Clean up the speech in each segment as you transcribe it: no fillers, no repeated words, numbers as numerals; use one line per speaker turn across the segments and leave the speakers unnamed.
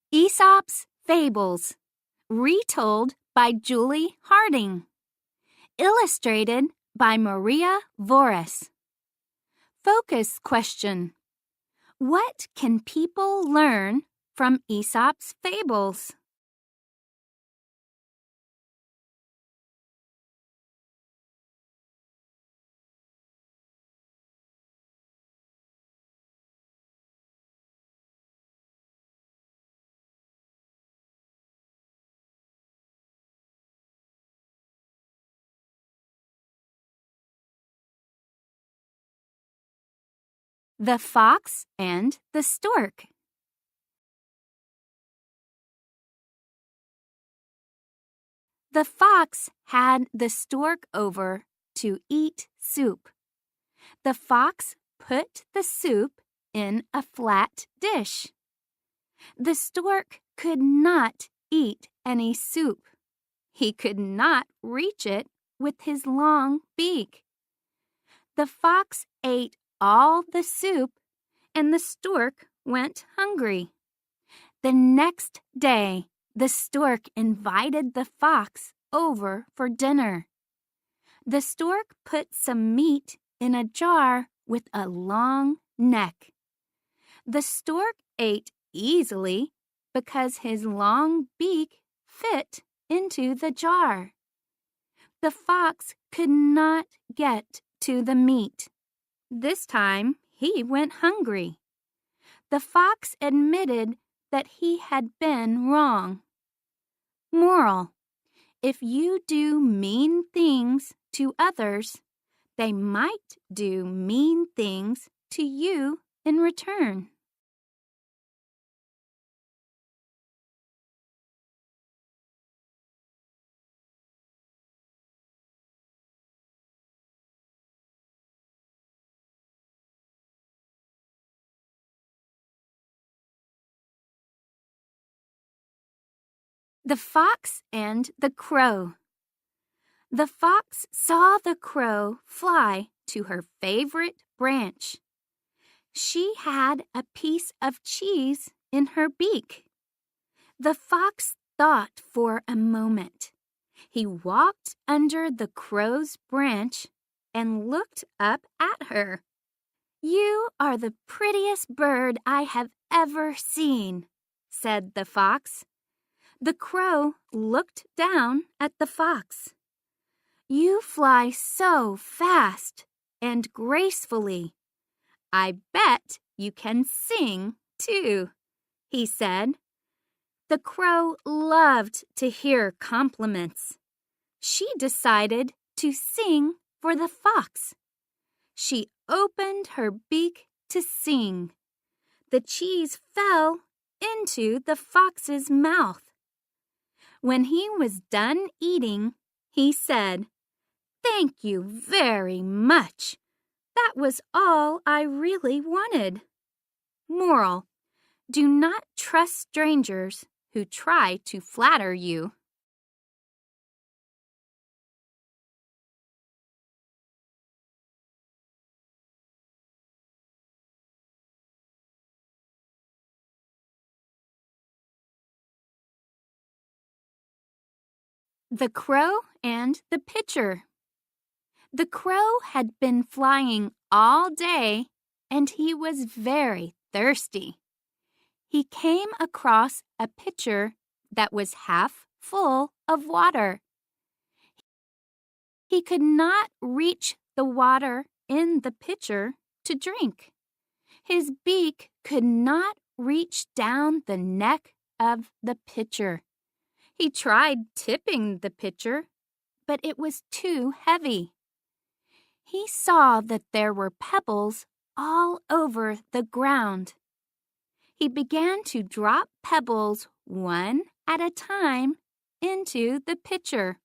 Aesop's Fables, retold by Julie Harding. Illustrated by Maria Voris. Focus question. What can people learn from Aesop's fables? The Fox and the Stork. The fox had the stork over to eat soup. The fox put the soup in a flat dish. The stork could not eat any soup. He could not reach it with his long beak. The fox ate all the soup, and the stork went hungry. The next day, the stork invited the fox over for dinner. The stork put some meat in a jar with a long neck. The stork ate easily because his long beak fit into the jar. The fox could not get to the meat. This time he went hungry. The fox admitted that he had been wrong. Moral: if you do mean things to others, they might do mean things to you in return. The Fox and the Crow. The fox saw the crow fly to her favorite branch. She had a piece of cheese in her beak. The fox thought for a moment. He walked under the crow's branch and looked up at her. "You are the prettiest bird I have ever seen," said the fox. The crow looked down at the fox. "You fly so fast and gracefully. I bet you can sing, too," he said. The crow loved to hear compliments. She decided to sing for the fox. She opened her beak to sing. The cheese fell into the fox's mouth. When he was done eating, he said, "Thank you very much. That was all I really wanted." Moral: do not trust strangers who try to flatter you. The Crow and the Pitcher. The crow had been flying all day, and he was very thirsty. He came across a pitcher that was half full of water. He could not reach the water in the pitcher to drink. His beak could not reach down the neck of the pitcher. He tried tipping the pitcher, but it was too heavy. He saw that there were pebbles all over the ground. He began to drop pebbles one at a time into the pitcher.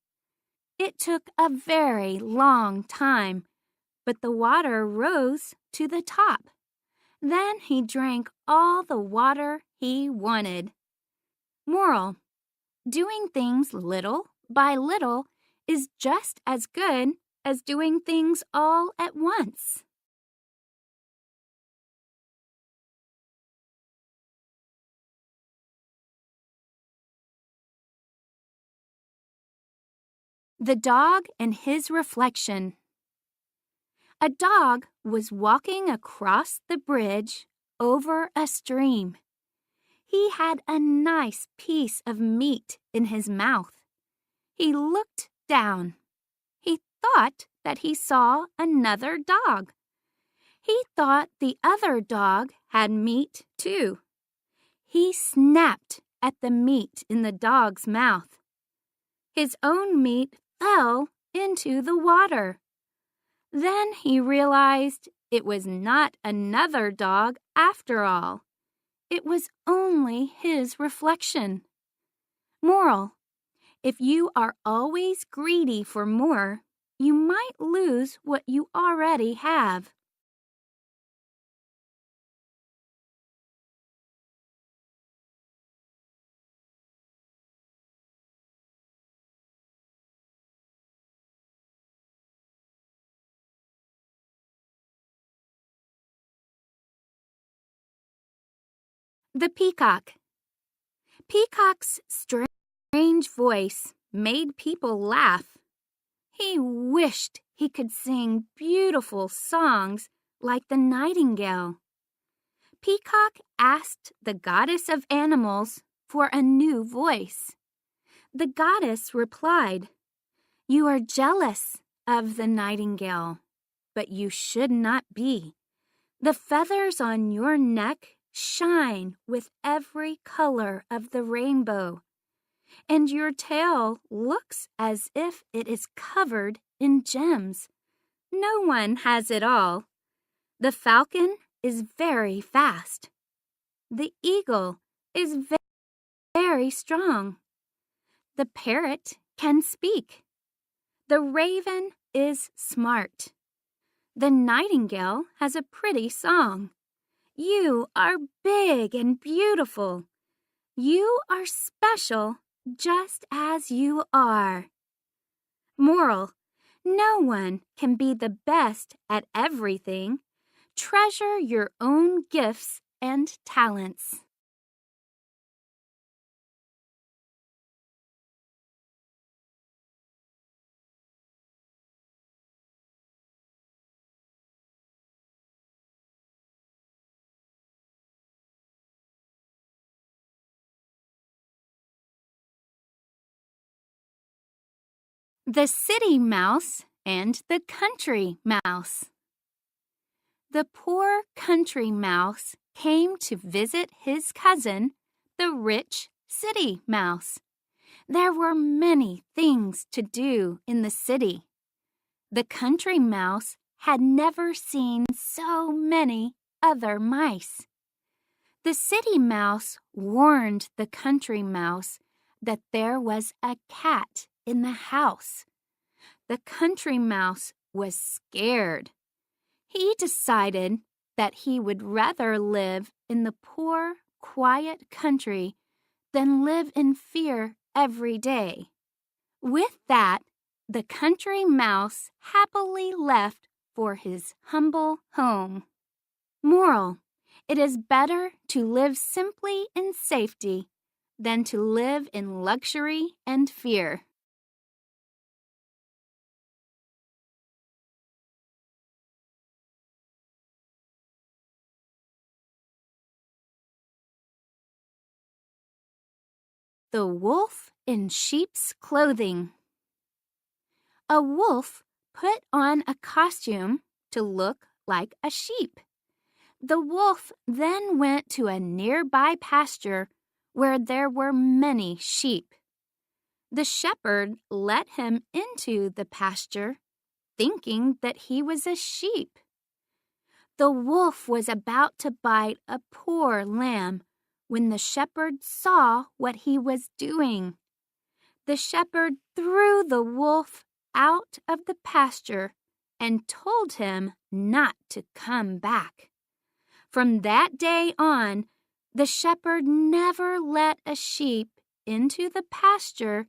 It took a very long time, but the water rose to the top. Then he drank all the water he wanted. Moral: doing things little by little is just as good as doing things all at once. The Dog and His Reflection. A dog was walking across the bridge over a stream. He had a nice piece of meat in his mouth. He looked down. He thought that he saw another dog. He thought the other dog had meat too. He snapped at the meat in the dog's mouth. His own meat fell into the water. Then he realized it was not another dog after all. It was only his reflection. Moral: if you are always greedy for more, you might lose what you already have. The Peacock. Peacock's strange voice made people laugh. He wished he could sing beautiful songs like the nightingale. Peacock asked the goddess of animals for a new voice. The goddess replied, "You are jealous of the nightingale, but you should not be. The feathers on your neck shine with every color of the rainbow, and your tail looks as if it is covered in gems. No one has it all. The falcon is very fast. The eagle is very strong. The parrot can speak. The raven is smart. The nightingale has a pretty song. You are big and beautiful. You are special just as you are." Moral: no one can be the best at everything. Treasure your own gifts and talents. The City Mouse and the Country Mouse. The poor country mouse came to visit his cousin, the rich city mouse. There were many things to do in the city. The country mouse had never seen so many other mice. The city mouse warned the country mouse that there was a cat in the house. The country mouse was scared. He decided that he would rather live in the poor, quiet country than live in fear every day. With that, the country mouse happily left for his humble home. Moral: it is better to live simply in safety than to live in luxury and fear. The Wolf in Sheep's Clothing. A wolf put on a costume to look like a sheep. The wolf then went to a nearby pasture where there were many sheep. The shepherd let him into the pasture, thinking that he was a sheep. The wolf was about to bite a poor lamb when the shepherd saw what he was doing. The shepherd threw the wolf out of the pasture and told him not to come back. From that day on, the shepherd never let a sheep into the pasture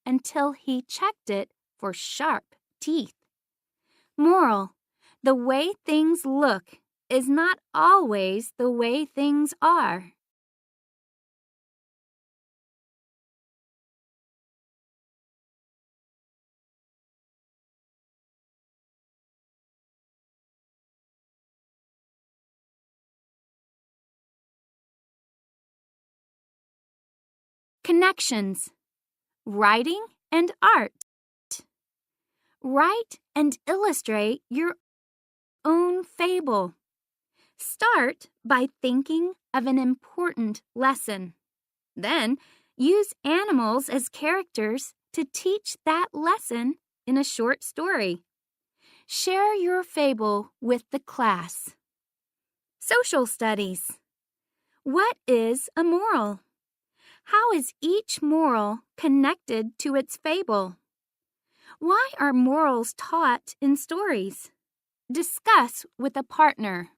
until he checked it for sharp teeth. Moral: the way things look is not always the way things are. Connections. Writing and art. Write and illustrate your own fable. Start by thinking of an important lesson. Then, use animals as characters to teach that lesson in a short story. Share your fable with the class. Social studies. What is a moral? How is each moral connected to its fable? Why are morals taught in stories? Discuss with a partner.